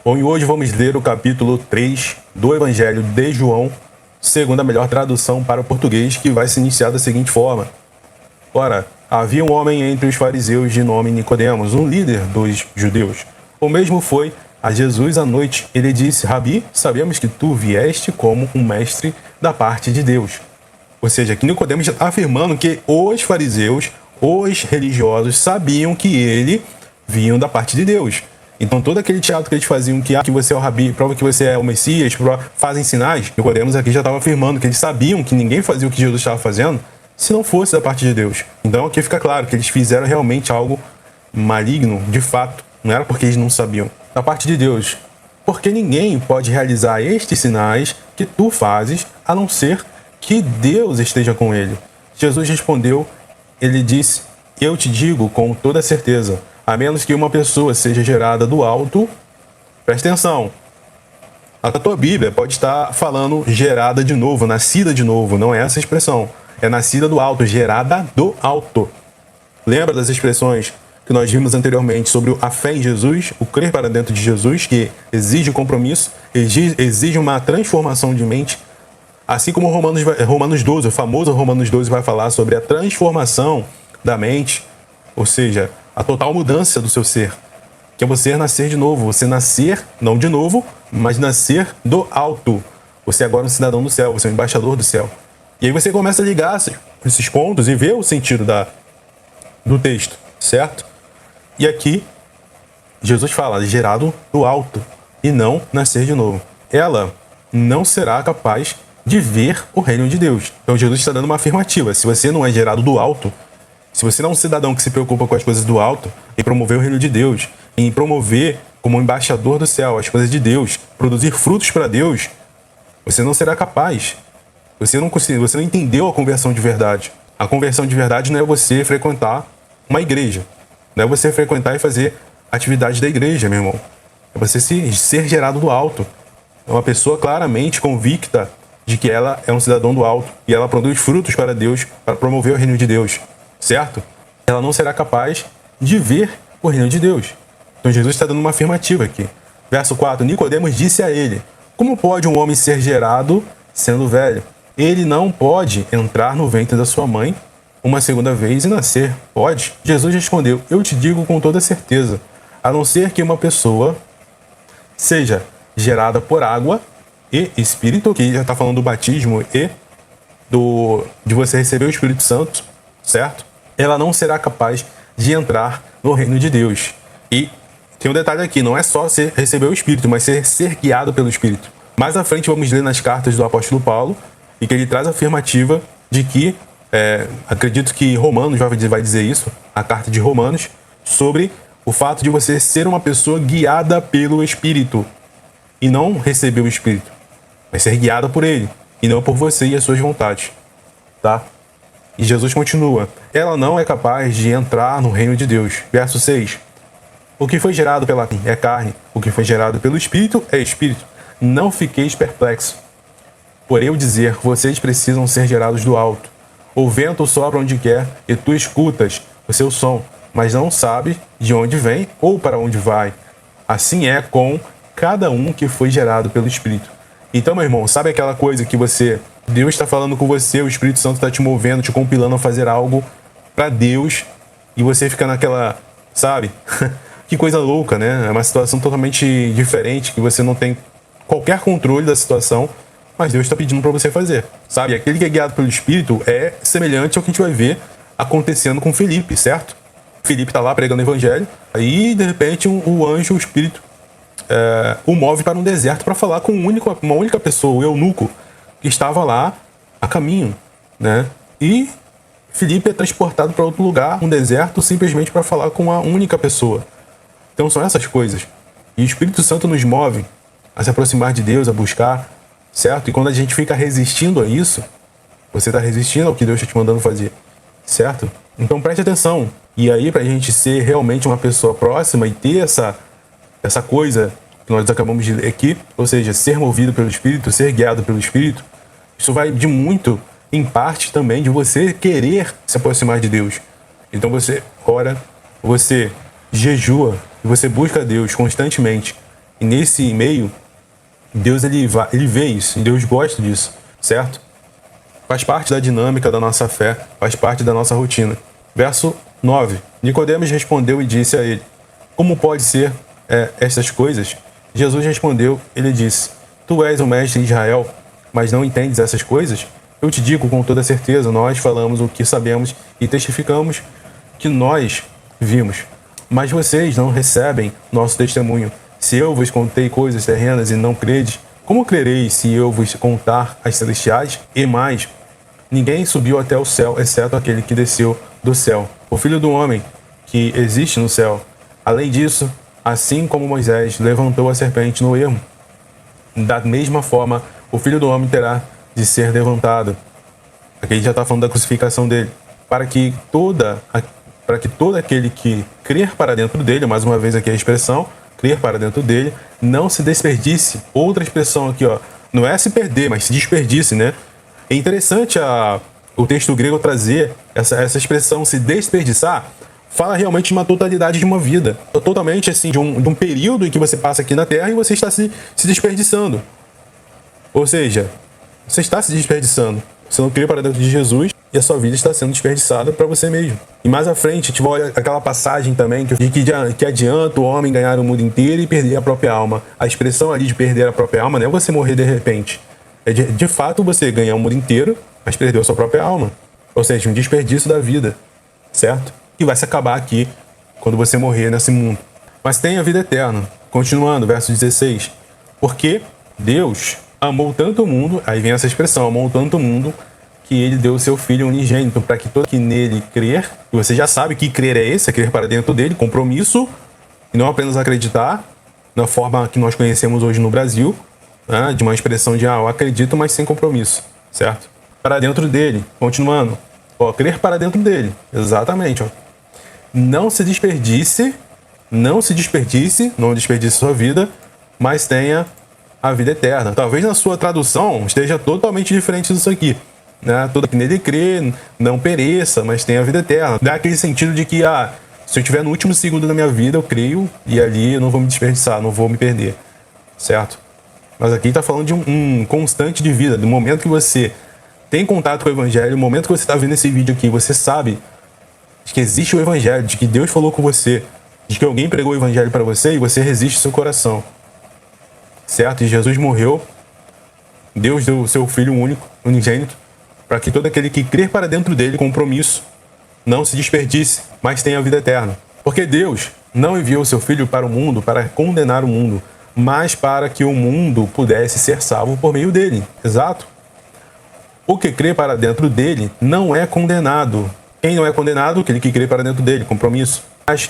Bom, e hoje vamos ler o capítulo 3 do Evangelho de João, segundo a melhor tradução para o português, que vai se iniciar da seguinte forma. Ora, havia um homem entre os fariseus de nome Nicodemos, um líder dos judeus. O mesmo foi a Jesus à noite. Ele disse: Rabi, sabemos que tu vieste como um mestre da parte de Deus. Ou seja, aqui Nicodemos já está afirmando que os fariseus, os religiosos, sabiam que ele vinha da parte de Deus. Então todo aquele teatro que eles faziam, que você é o Rabi, prova que você é o Messias, fazem sinais, Nicodemos aqui já estava afirmando que eles sabiam que ninguém fazia o que Jesus estava fazendo se não fosse da parte de Deus. Então aqui fica claro que eles fizeram realmente algo maligno, de fato. Não era porque eles não sabiam. Da parte de Deus. Porque ninguém pode realizar estes sinais que tu fazes, a não ser que Deus esteja com ele. Jesus respondeu, ele disse: eu te digo com toda certeza, a menos que uma pessoa seja gerada do alto, presta atenção, a tua Bíblia pode estar falando gerada de novo, nascida de novo, não é essa expressão. É nascida do alto, gerada do alto. Lembra das expressões que nós vimos anteriormente sobre a fé em Jesus, o crer para dentro de Jesus, que exige compromisso, exige uma transformação de mente. Assim como Romanos 12, o famoso Romanos 12 vai falar sobre a transformação da mente, ou seja, a total mudança do seu ser, que é você nascer de novo, você nascer, não de novo, mas nascer do alto. Você agora é um cidadão do céu, você é um embaixador do céu. E aí você começa a ligar esses pontos e ver o sentido do texto, certo? E aqui, Jesus fala, gerado do alto, e não nascer de novo. Ela não será capaz de ver o reino de Deus. Então Jesus está dando uma afirmativa. Se você não é gerado do alto, se você não é um cidadão que se preocupa com as coisas do alto, em promover o reino de Deus, em promover como um embaixador do céu as coisas de Deus, produzir frutos para Deus, você não será capaz. Você não entendeu a conversão de verdade. A conversão de verdade não é você frequentar uma igreja. Não é você frequentar e fazer atividade da igreja, meu irmão. É você ser gerado do alto. É uma pessoa claramente convicta de que ela é um cidadão do alto e ela produz frutos para Deus, para promover o reino de Deus. Certo? Ela não será capaz de ver o reino de Deus. Então Jesus está dando uma afirmativa aqui. Verso 4. Nicodemos disse a ele: como pode um homem ser gerado sendo velho? Ele não pode entrar no ventre da sua mãe uma segunda vez e nascer. Pode? Jesus respondeu: eu te digo com toda certeza, a não ser que uma pessoa seja gerada por água e Espírito, que já está falando do batismo e de você receber o Espírito Santo, certo? Ela não será capaz de entrar no reino de Deus. E tem um detalhe aqui, não é só receber o Espírito, mas ser guiado pelo Espírito. Mais à frente vamos ler nas cartas do apóstolo Paulo, e que ele traz a afirmativa de que, acredito que Romanos vai dizer isso, a carta de Romanos, sobre o fato de você ser uma pessoa guiada pelo Espírito, e não receber o Espírito, mas ser guiada por ele, e não por você e as suas vontades, tá? E Jesus continua: ela não é capaz de entrar no reino de Deus. Verso 6. O que foi gerado pela carne é carne, o que foi gerado pelo Espírito é Espírito. Não fiqueis perplexos. Por eu dizer, vocês precisam ser gerados do alto. O vento sopra onde quer e tu escutas o seu som, mas não sabe de onde vem ou para onde vai. Assim é com cada um que foi gerado pelo Espírito. Então, meu irmão, sabe aquela coisa que Deus está falando com você, o Espírito Santo está te movendo, te compilando a fazer algo para Deus, e você fica naquela, sabe? Que coisa louca, né? É uma situação totalmente diferente, que você não tem qualquer controle da situação, mas Deus está pedindo para você fazer, sabe? Aquele que é guiado pelo Espírito é semelhante ao que a gente vai ver acontecendo com Felipe, certo? Felipe está lá pregando o Evangelho, aí de repente o anjo, o Espírito, o move para um deserto para falar com uma única pessoa, o eunuco, que estava lá a caminho, né? E Felipe é transportado para outro lugar, um deserto, simplesmente para falar com uma única pessoa. Então são essas coisas. E o Espírito Santo nos move a se aproximar de Deus, a buscar, certo? E quando a gente fica resistindo a isso, você está resistindo ao que Deus está te mandando fazer, certo? Então preste atenção. E aí, para a gente ser realmente uma pessoa próxima e ter essa coisa que nós acabamos de ler aqui, ou seja, ser movido pelo Espírito, ser guiado pelo Espírito, isso vai de muito, em parte também, de você querer se aproximar de Deus. Então você ora, você jejua, e você busca Deus constantemente. E nesse meio, Deus ele vê isso, e Deus gosta disso, certo? Faz parte da dinâmica da nossa fé, faz parte da nossa rotina. Verso 9. Nicodemos respondeu e disse a ele: como pode ser estas coisas? Jesus respondeu, ele disse: tu és o mestre de Israel, mas não entendes essas coisas? Eu te digo com toda certeza, nós falamos o que sabemos e testificamos que nós vimos. Mas vocês não recebem nosso testemunho. Se eu vos contei coisas terrenas e não credes, como crereis se eu vos contar as celestiais? E mais, ninguém subiu até o céu, exceto aquele que desceu do céu, o Filho do Homem, que existe no céu. Além disso, assim como Moisés levantou a serpente no ermo, da mesma forma, o Filho do Homem terá de ser levantado. Aqui a gente já está falando da crucificação dele. Para que todo aquele que crer para dentro dele, mais uma vez aqui a expressão, crer para dentro dele, não se desperdice. Outra expressão aqui, ó, não é se perder, mas se desperdice, né? É interessante o texto grego trazer essa expressão se desperdiçar, fala realmente de uma totalidade de uma vida. Totalmente assim, de um período em que você passa aqui na Terra e você está se desperdiçando. Ou seja, você está se desperdiçando. Você não crê para dentro de Jesus e a sua vida está sendo desperdiçada para você mesmo. E mais à frente, a gente vai olhar aquela passagem também que adianta o homem ganhar o mundo inteiro e perder a própria alma. A expressão ali de perder a própria alma não é você morrer de repente. É de fato você ganhar o mundo inteiro, mas perdeu a sua própria alma. Ou seja, um desperdício da vida, certo? E vai se acabar aqui quando você morrer nesse mundo. Mas tem a vida eterna. Continuando, verso 16. Porque Deus amou tanto o mundo, aí vem essa expressão, amou tanto o mundo, que ele deu o seu Filho unigênito, para que todo que nele crer, e você já sabe que crer é esse, é crer para dentro dele, compromisso, e não apenas acreditar, na forma que nós conhecemos hoje no Brasil, né, de uma expressão de, eu acredito, mas sem compromisso, certo? Para dentro dele, continuando, crer para dentro dele, exatamente, não desperdice sua vida, mas tenha a vida eterna. Talvez na sua tradução esteja totalmente diferente disso aqui, né? Todo que nele crê, não pereça, mas tenha a vida eterna. Dá aquele sentido de que, se eu estiver no último segundo da minha vida, eu creio, e ali eu não vou me desperdiçar, não vou me perder, certo? Mas aqui está falando de um constante de vida, do momento que você tem contato com o Evangelho, no momento que você está vendo esse vídeo aqui, você sabe de que existe o Evangelho, de que Deus falou com você, de que alguém pregou o Evangelho para você e você resiste seu coração. Certo? E Jesus morreu, Deus deu o seu Filho único, unigênito, para que todo aquele que crer para dentro dele, compromisso, não se desperdice, mas tenha a vida eterna. Porque Deus não enviou o seu Filho para o mundo para condenar o mundo, mas para que o mundo pudesse ser salvo por meio dele. Exato? O que crê para dentro dele não é condenado. Quem não é condenado? Aquele que crê para dentro dele, compromisso. Mas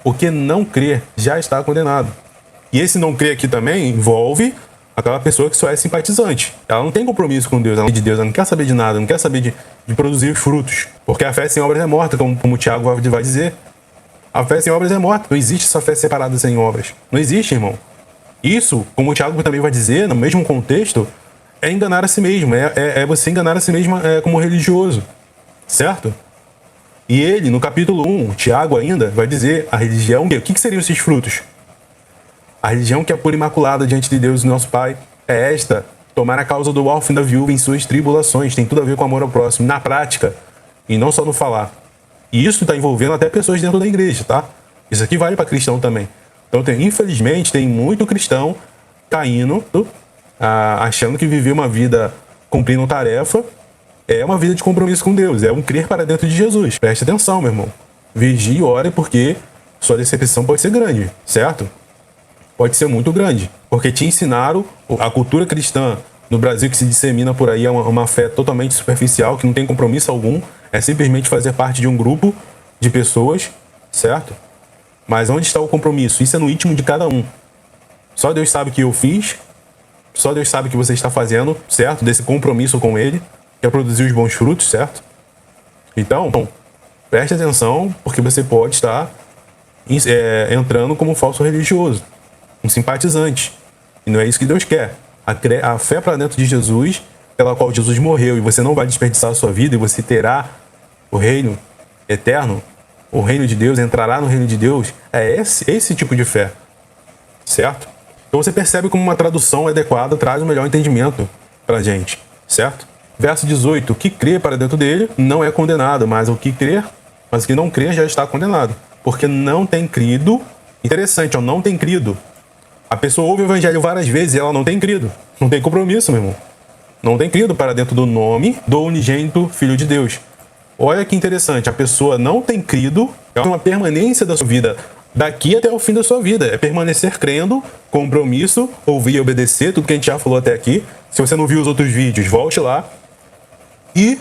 o que não crê já está condenado. E esse não crer aqui também envolve aquela pessoa que só é simpatizante. Ela não tem compromisso com Deus, ela não é de Deus, ela não quer saber de nada, não quer saber de produzir os frutos. Porque a fé sem obras é morta, como o Tiago vai dizer. A fé sem obras é morta. Não existe essa fé separada sem obras. Não existe, irmão. Isso, como o Tiago também vai dizer, no mesmo contexto, é enganar a si mesmo. É você enganar a si mesmo como religioso. Certo? E ele, no capítulo 1, Tiago ainda vai dizer a religião. O que seriam esses frutos? A religião que é pura e imaculada diante de Deus e nosso Pai é esta: tomar a causa do órfão e da viúva em suas tribulações. Tem tudo a ver com amor ao próximo, na prática, e não só no falar. E isso está envolvendo até pessoas dentro da igreja, tá? Isso aqui vale para cristão também. Então, infelizmente, tem muito cristão caindo, achando que viver uma vida cumprindo tarefa é uma vida de compromisso com Deus, é um crer para dentro de Jesus. Preste atenção, meu irmão. Vigie e ore, porque sua decepção pode ser grande, certo? Pode ser muito grande, porque te ensinaram a cultura cristã no Brasil que se dissemina por aí é uma fé totalmente superficial, que não tem compromisso algum, é simplesmente fazer parte de um grupo de pessoas, certo? Mas onde está o compromisso? Isso é no íntimo de cada um. Só Deus sabe que eu fiz, só Deus sabe que você está fazendo, certo? Desse compromisso com Ele, que é produzir os bons frutos, certo? Então, preste atenção, porque você pode estar entrando como um falso religioso, um simpatizante. E não é isso que Deus quer. A fé para dentro de Jesus, pela qual Jesus morreu, e você não vai desperdiçar a sua vida, e você terá o reino eterno, o reino de Deus, entrará no reino de Deus, é esse tipo de fé, certo? Então você percebe como uma tradução adequada traz um melhor entendimento para a gente, certo? Verso 18, o que crê para dentro dele não é condenado, mas o que não crê já está condenado, porque não tem crido. Interessante, não tem crido. A pessoa ouve o evangelho várias vezes e ela não tem crido. Não tem compromisso, meu irmão. Não tem crido para dentro do nome do unigênito Filho de Deus. Olha que interessante, a pessoa não tem crido, é uma permanência da sua vida daqui até o fim da sua vida. É permanecer crendo, compromisso, ouvir e obedecer, tudo que a gente já falou até aqui. Se você não viu os outros vídeos, volte lá. E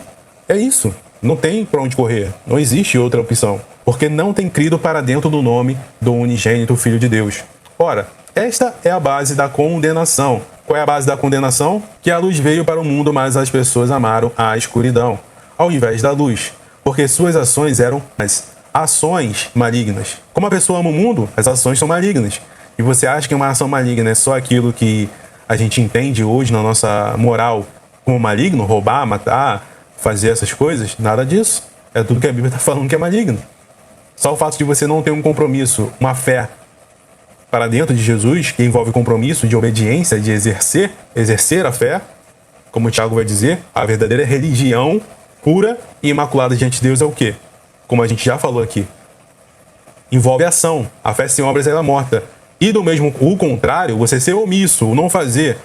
é isso. Não tem para onde correr. Não existe outra opção. Porque não tem crido para dentro do nome do unigênito Filho de Deus. Ora, esta é a base da condenação. Qual é a base da condenação? Que a luz veio para o mundo, mas as pessoas amaram a escuridão, ao invés da luz, porque suas ações eram as ações malignas. Como a pessoa ama o mundo, as ações são malignas. E você acha que uma ação maligna é só aquilo que a gente entende hoje na nossa moral como maligno? Roubar, matar, fazer essas coisas? Nada disso. É tudo que a Bíblia está falando que é maligno. Só o fato de você não ter um compromisso, uma fé para dentro de Jesus, que envolve compromisso de obediência, de exercer a fé, como o Tiago vai dizer, a verdadeira religião pura e imaculada diante de Deus é o quê? Como a gente já falou aqui. Envolve ação. A fé sem obras ela é morta. E do mesmo o contrário, você ser omisso, o não fazer,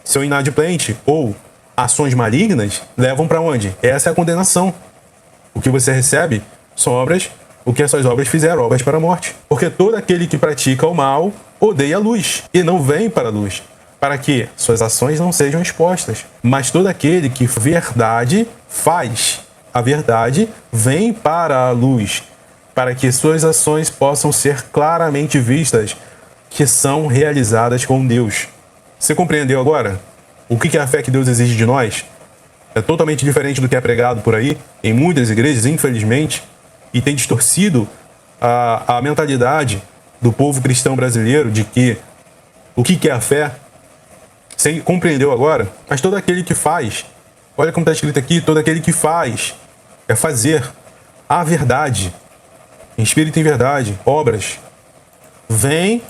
ser inadimplente ou ações malignas, levam para onde? Essa é a condenação. O que você recebe são obras, o que essas obras fizeram, obras para a morte. Porque todo aquele que pratica o mal odeia a luz e não vem para a luz, para que suas ações não sejam expostas. Mas todo aquele que verdade faz, a verdade vem para a luz, para que suas ações possam ser claramente vistas, que são realizadas com Deus. Você compreendeu agora? O que é a fé que Deus exige de nós? É totalmente diferente do que é pregado por aí, em muitas igrejas, infelizmente, e tem distorcido a mentalidade do povo cristão brasileiro de que o que é a fé. Você compreendeu agora? Mas todo aquele que faz, olha como está escrito aqui, todo aquele que faz, é fazer a verdade, em espírito e em verdade, obras, vem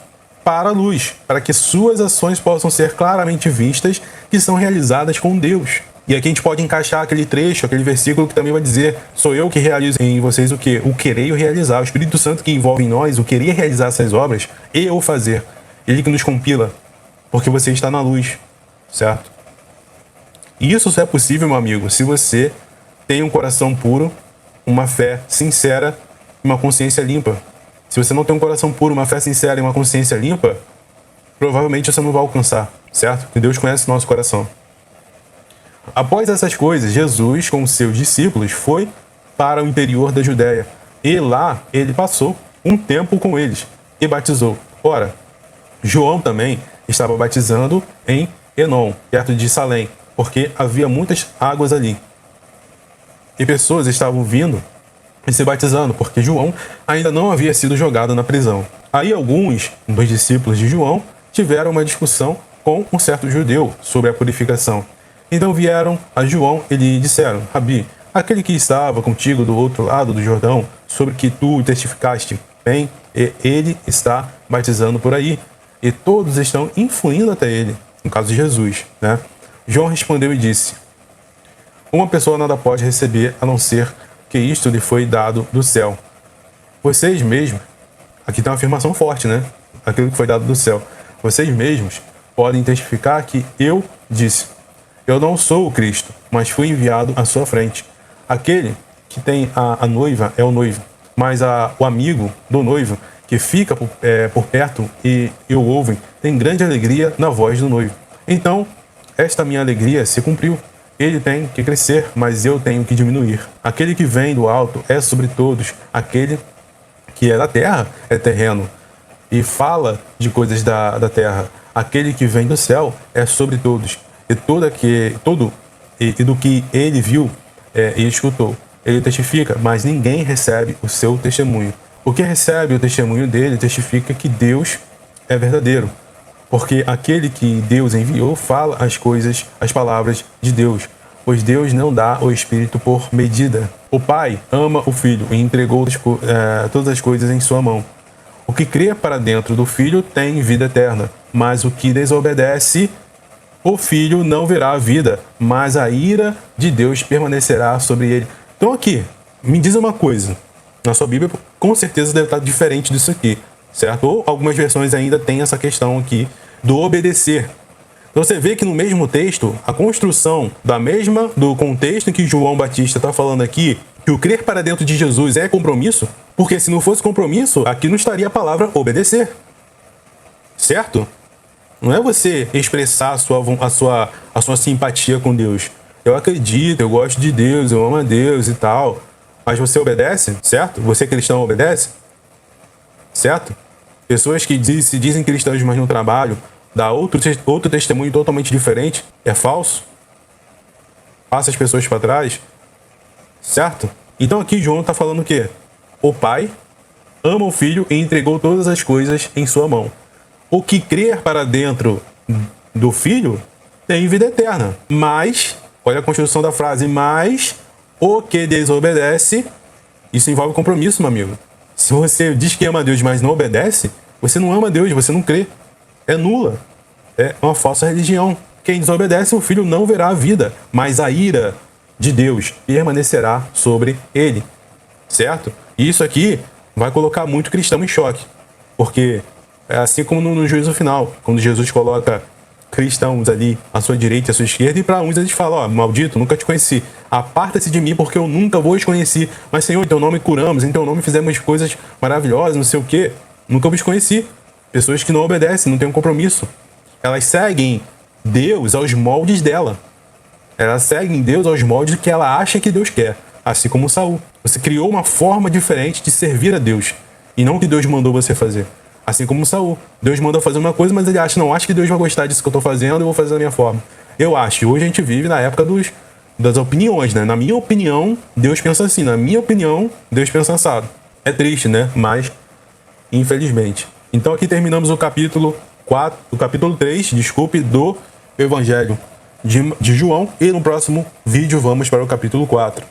para a luz, para que suas ações possam ser claramente vistas, que são realizadas com Deus. E aqui a gente pode encaixar aquele trecho, aquele versículo que também vai dizer: sou eu que realizo em vocês o quê? O querer e o realizar. O Espírito Santo que envolve em nós o querer realizar essas obras e o fazer. Ele que nos compila, porque você está na luz, certo? E isso só é possível, meu amigo, se você tem um coração puro, uma fé sincera e uma consciência limpa. Se você não tem um coração puro, uma fé sincera e uma consciência limpa, provavelmente você não vai alcançar, certo? Porque Deus conhece o nosso coração. Após essas coisas, Jesus, com seus discípulos, foi para o interior da Judéia. E lá ele passou um tempo com eles e batizou. Ora, João também estava batizando em Enom, perto de Salém, porque havia muitas águas ali. E pessoas estavam vindo e se batizando, porque João ainda não havia sido jogado na prisão. Aí alguns dos discípulos de João tiveram uma discussão com um certo judeu sobre a purificação. Então vieram a João e lhe disseram: Rabi, aquele que estava contigo do outro lado do Jordão, sobre que tu testificaste, bem, e ele está batizando por aí, e todos estão influindo até ele, no caso de Jesus, né? João respondeu e disse: uma pessoa nada pode receber a não ser que isto lhe foi dado do céu. Vocês mesmos, aqui tem uma afirmação forte, né? Aquilo que foi dado do céu. Vocês mesmos podem testificar que eu disse: eu não sou o Cristo, mas fui enviado à sua frente. Aquele que tem a noiva é o noivo, mas o amigo do noivo, que fica por perto e o ouve, tem grande alegria na voz do noivo. Então, esta minha alegria se cumpriu. Ele tem que crescer, mas eu tenho que diminuir. Aquele que vem do alto é sobre todos. Aquele que é da terra é terreno e fala de coisas da terra. Aquele que vem do céu é sobre todos. E do que ele viu e escutou, ele testifica, mas ninguém recebe o seu testemunho. O que recebe o testemunho dele testifica que Deus é verdadeiro, porque aquele que Deus enviou fala as palavras de Deus, pois Deus não dá o Espírito por medida. O Pai ama o Filho e entregou todas as coisas em sua mão. O que crê para dentro do Filho tem vida eterna, mas o que desobedece o Filho não verá a vida, mas a ira de Deus permanecerá sobre ele. Então aqui, me diz uma coisa. Na sua Bíblia, com certeza deve estar diferente disso aqui, certo? Ou algumas versões ainda tem essa questão aqui do obedecer. Então você vê que no mesmo texto, a construção do contexto em que João Batista está falando aqui, que o crer para dentro de Jesus é compromisso, porque se não fosse compromisso, aqui não estaria a palavra obedecer. Certo? Não é você expressar a sua simpatia com Deus. Eu acredito, eu gosto de Deus, eu amo a Deus e tal. Mas você obedece, certo? Você cristão obedece, certo? Pessoas que se dizem cristãos, mas no trabalho, dá outro testemunho totalmente diferente, é falso, passa as pessoas para trás, certo? Então aqui João está falando o quê? O Pai ama o Filho e entregou todas as coisas em sua mão. O que crer para dentro do Filho tem vida eterna. Mas, olha a construção da frase, mas o que desobedece, isso envolve compromisso, meu amigo. Se você diz que ama Deus, mas não obedece, você não ama Deus, você não crê. É nula. É uma falsa religião. Quem desobedece, o Filho não verá a vida, mas a ira de Deus permanecerá sobre ele. Certo? E isso aqui vai colocar muito cristão em choque. Porque é assim como no juízo final, quando Jesus coloca cristãos ali à sua direita e à sua esquerda, e para uns eles falam, ó, maldito, nunca te conheci, aparta-se de mim porque eu nunca vos conheci, mas Senhor, em teu nome curamos, em teu nome fizemos coisas maravilhosas, não sei o quê, nunca vos conheci. Pessoas que não obedecem, não têm um compromisso, elas seguem Deus aos moldes dela, elas seguem Deus aos moldes que ela acha que Deus quer, assim como Saul. Você criou uma forma diferente de servir a Deus, e não o que Deus mandou você fazer. Assim como Saul. Deus manda fazer uma coisa, mas ele acha, não, acho que Deus vai gostar disso que eu estou fazendo, eu vou fazer da minha forma. Eu acho. Hoje a gente vive na época das opiniões, né? Na minha opinião, Deus pensa assim. Na minha opinião, Deus pensa assado. É triste, né? Mas, infelizmente. Então aqui terminamos o capítulo 3, do Evangelho de João. E no próximo vídeo vamos para o capítulo 4.